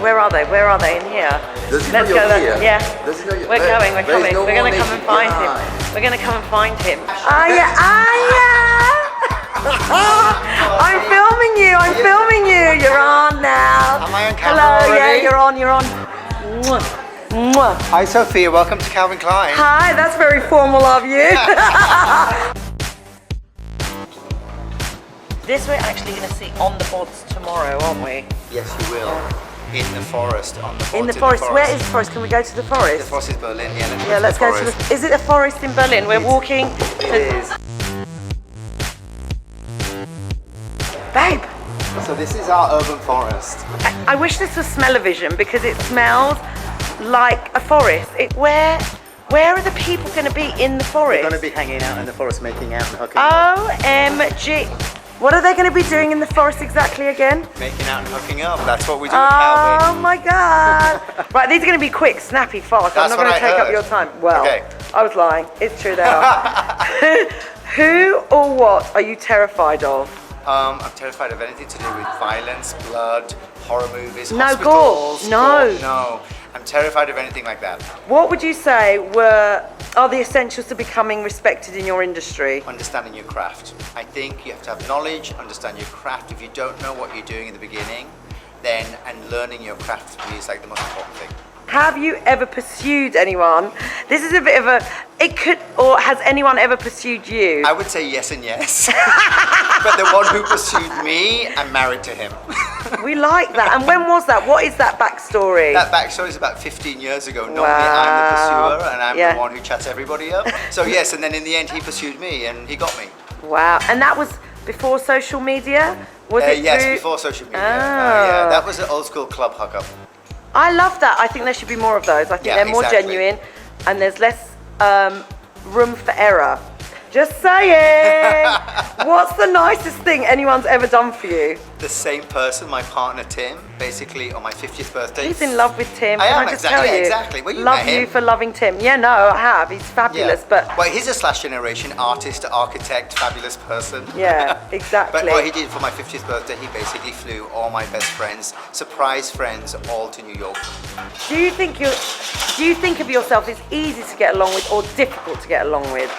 Where are they? Where are they? In here. Does he Let's know go. you're here? Yeah. Does he know you're We're there? going. We're There's coming. no We're gonna one come and naked find him. behind. We're gonna come and find him. I'm filming you. I'm filming you. You're on now. Am I on camera Hello. already? Yeah, you're on. You're on. Mwah. Mwah. Hi Sophia, welcome to Calvin Klein. Hi. That's very formal of you. This we're actually going to see on the boards tomorrow, aren't we? Yes, you will. In the forest, on the boards In the forest. Where is the forest? Can we go to the forest? The forest is Berlin, yeah. Yeah, let's go to the... Is it a forest in Berlin? We're walking... It is. Babe! So this is our urban forest. I wish this was smell-o-vision because it smells like a forest. Where are the people going to be in the forest? We're going to be hanging out in the forest, making out and hooking up. OMG. What are they going to be doing in the forest exactly again? Making out and hooking up. That's what we do with Calvin. Oh my God. Right, these are going to be quick, snappy, fast. I'm not going to take up your time. Well, okay. I was lying. It's true they are. Who or what are you terrified of? I'm terrified of anything to do with violence, blood, horror movies, No, hospitals. gore. No. Gore. No. I'm terrified of anything like that. What would you say are the essentials to becoming respected in your industry? Understanding your craft. I think you have to have knowledge, understand your craft. If you don't know what you're doing in the beginning, then learning your craft for me is like the most important thing. Have you ever pursued anyone? This is a bit of or has anyone ever pursued you? I would say yes and yes. But the one who pursued me, I'm married to him. We like that. And when was that? What is that backstory? That backstory is about 15 years ago. Normally Wow. I'm the pursuer and I'm Yeah. the one who chats everybody up. So yes, and then in the end he pursued me and he got me. Wow. And that was before social media? Was it Yes, through... before social media. Oh. Yeah, that was an old school club hookup. I love that. I think there should be more of those. I think Yeah, they're more exactly. genuine and there's less room for error. Just saying. What's the nicest thing anyone's ever done for you? The same person, my partner Tim, basically on my 50th birthday. He's in love with Tim. I Can am, I just exactly, tell you? exactly. Well, you love met him. you for loving Tim. Yeah, no, I have. He's fabulous, but well, he's a slash generation artist, architect, fabulous person. yeah, exactly. But what he did for my 50th birthday, he basically flew all my best friends, surprise friends, all to New York. Do you think of yourself as easy to get along with or difficult to get along with?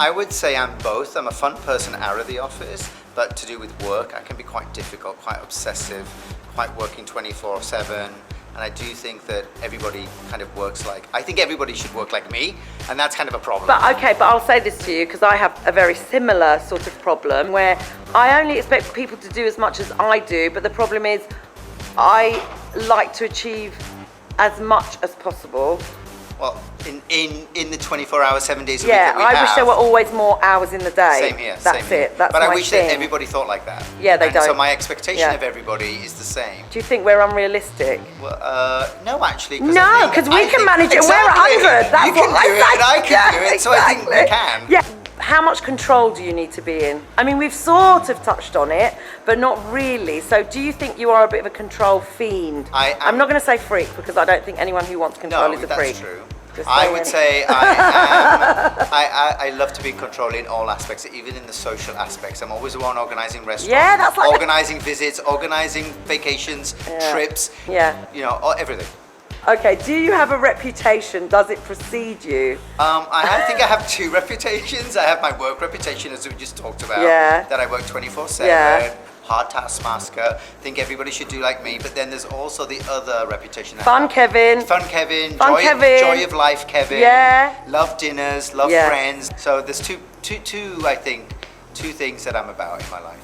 I would say I'm both. I'm a fun person out of the office, but to do with work, I can be quite difficult, quite obsessive, quite working 24/7. And I do think that everybody kind of works I think everybody should work like me, and that's kind of a problem. But okay, but I'll say this to you because I have a very similar sort of problem where I only expect people to do as much as I do, but the problem is I like to achieve as much as possible. Well, in the 24 hours, 7 days a week Yeah, that we I have. wish there were always more hours in the day. Same here. That's same here. it. That's but my I wish thing. that everybody thought like that. Yeah, they and don't. So my expectation Yeah. of everybody is the same. Do you think we're unrealistic? Well, no, actually. No, because we can manage it. We're 100. That's you can what do it, and I can Yeah, do it. So I think we exactly. can. Yeah. How much control do you need to be in? I mean, we've sort of touched on it, but not really. So do you think you are a bit of a control fiend? I'm not going to say freak because I don't think anyone who wants control is a freak. That's true. Just I saying. would say I love to be in control in all aspects, even in the social aspects. I'm always the one organising restaurants, Yeah, that's like- organising visits, organising vacations, trips, Yeah. you know, everything. Okay, do you have a reputation? Does it precede you? I think I have two reputations. I have my work reputation, as we just talked about, Yeah. that I work 24/7. Yeah. Hard taskmaster, think everybody should do like me, but then there's also the other reputation. Fun Kevin. Fun Kevin, Fun joy, Kevin. joy of life Kevin. Yeah. Love dinners, love Yeah. friends. So there's I think, two things that I'm about in my life.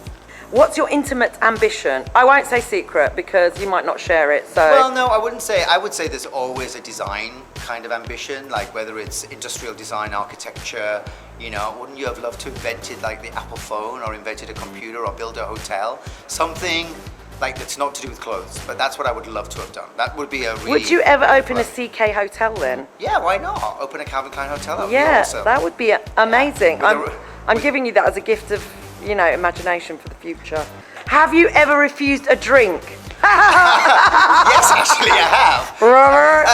What's your intimate ambition? I won't say secret because you might not share it. So Well, no, I wouldn't say. I would say there's always a design kind of ambition, like whether it's industrial design, architecture. You know, wouldn't you have loved to invented like the Apple phone, or invented a computer, or build a hotel? Something like that's not to do with clothes, but that's what I would love to have done. That would be a really. would you ever open a CK hotel then? Yeah, why not? Open a Calvin Klein hotel. That would be Yeah, awesome. that would be amazing. With I'm giving you that as a gift of, you know, imagination for the future. Have you ever refused a drink? Yes, actually, I have. Robert,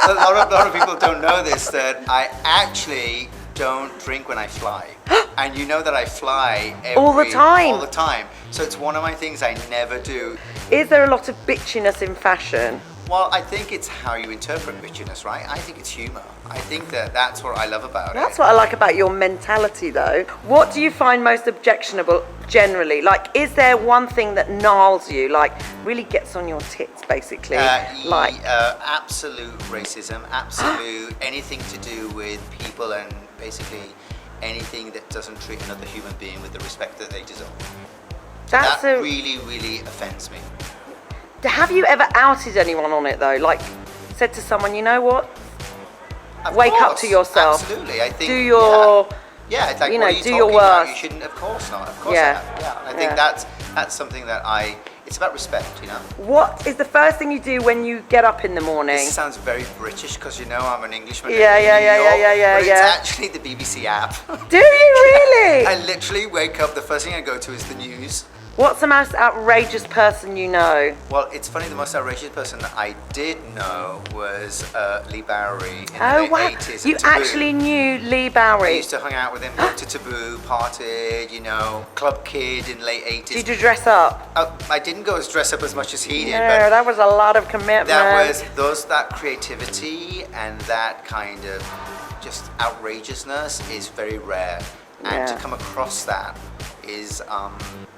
A lot of people don't know this, that I actually don't drink when I fly. And you know that I fly All the time. All the time. So it's one of my things I never do. Is there a lot of bitchiness in fashion? Well, I think it's how you interpret bitchiness, right? I think it's humor. I think that's what I love about it. That's what I like about your mentality, though. What do you find most objectionable generally? Like, is there one thing that gnarls you, like really gets on your tits, basically? Absolute racism, absolute anything to do with people, and basically anything that doesn't treat another human being with the respect that they deserve. That really, really offends me. Have you ever outed anyone on it, though? Like, said to someone, you know what? Wake up to yourself. Absolutely, I think. Do your, yeah, it's like, you know, what are you do talking your about? worst. You shouldn't. Of course not. Of course I have. Yeah, I think that's something that it's about respect, you know. What is the first thing you do when you get up in the morning? This sounds very British because you know I'm an Englishman. Yeah. But it's actually the BBC app. Do you really? I literally wake up. The first thing I go to is the news. What's the most outrageous person you know? Well, it's funny, the most outrageous person that I did know was Lee Bowery in the late 80s. You actually knew Lee Bowery? I used to hang out with him, went to Taboo, partied, you know, club kid in the late 80s. Did you dress up? I didn't go dress up as much as he did. No, but that was a lot of commitment. That creativity and that kind of just outrageousness is very rare. And to come across that is...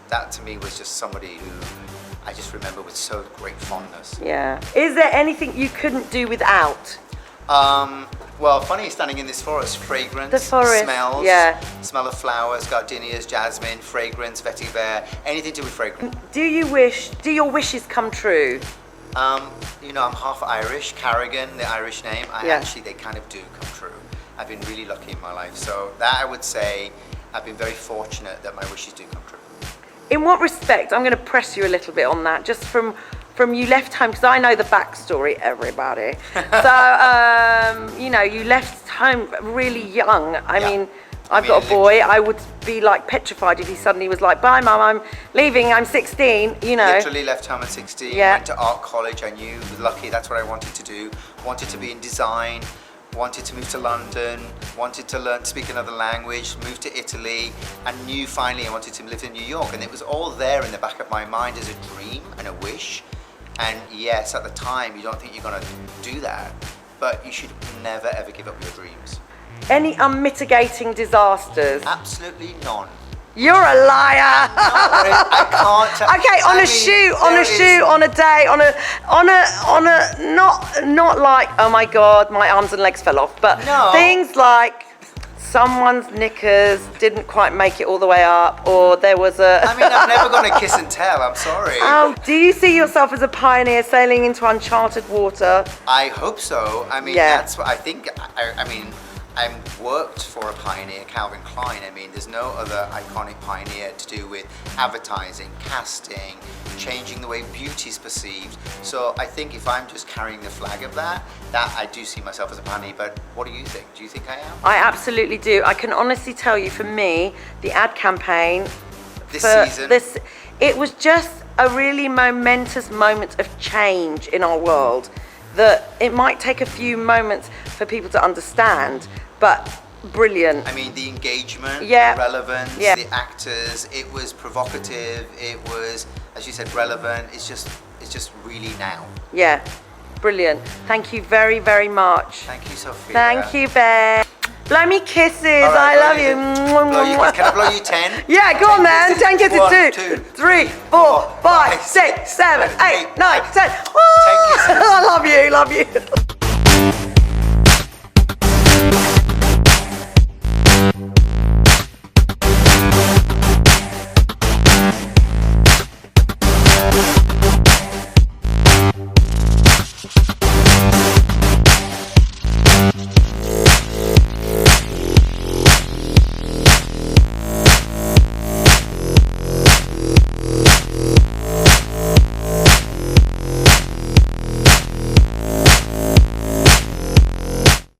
that to me was just somebody who I just remember with so great fondness. Yeah. Is there anything you couldn't do without? Well, funny, standing in this forest, fragrance, the forest, smells, smell of flowers, gardenias, jasmine, fragrance, vetiver, anything to do with fragrance. Do your wishes come true? You know, I'm half Irish, Carrigan, the Irish name. Actually, they kind of do come true. I've been really lucky in my life. So that I would say, I've been very fortunate that my wishes do come true. In what respect? I'm going to press you a little bit on that, just from you left home, because I know the backstory, everybody. So, you know, you left home really young. I mean, I've got a boy. I would be like petrified if he suddenly was like, bye, Mum, I'm leaving, I'm 16, you know. Literally left home at 16, went to art college. I knew, lucky, that's what I wanted to do. Wanted to be in design. Wanted to move to London, wanted to learn to speak another language, moved to Italy, and knew finally I wanted to live in New York. And it was all there in the back of my mind as a dream and a wish. And yes, at the time, you don't think you're going to do that, but you should never, ever give up your dreams. Any unmitigating disasters? Absolutely none. You're a liar. I can't. Okay, on a shoot, on a day, on a not like, oh my God, my arms and legs fell off, but things like someone's knickers didn't quite make it all the way up, or there was a... I mean, I'm never going to kiss and tell, I'm sorry. Oh, do you see yourself as a pioneer sailing into uncharted water? I hope so. I mean, that's what I think. I mean, I worked for a pioneer, Calvin Klein. I mean, there's no other iconic pioneer to do with advertising, casting, changing the way beauty is perceived. So I think if I'm just carrying the flag of that I do see myself as a pioneer. But what do you think? Do you think I am? I absolutely do. I can honestly tell you, for me, the ad campaign this season, it was just a really momentous moment of change in our world. That it might take a few moments for people to understand, but brilliant. I mean, the engagement, the relevance, the actors, it was provocative, it was, as you said, relevant. It's just really now. Yeah, brilliant. Thank you very, very much. Thank you, Sophia. Thank you, babe. Blow me kisses. Right, I love you. Can I blow you 10? Yeah, go on then. 10 kisses. 1, 2, 3, 4, 5, 6, 7, 8, 9, 10. 10 kisses. I love you.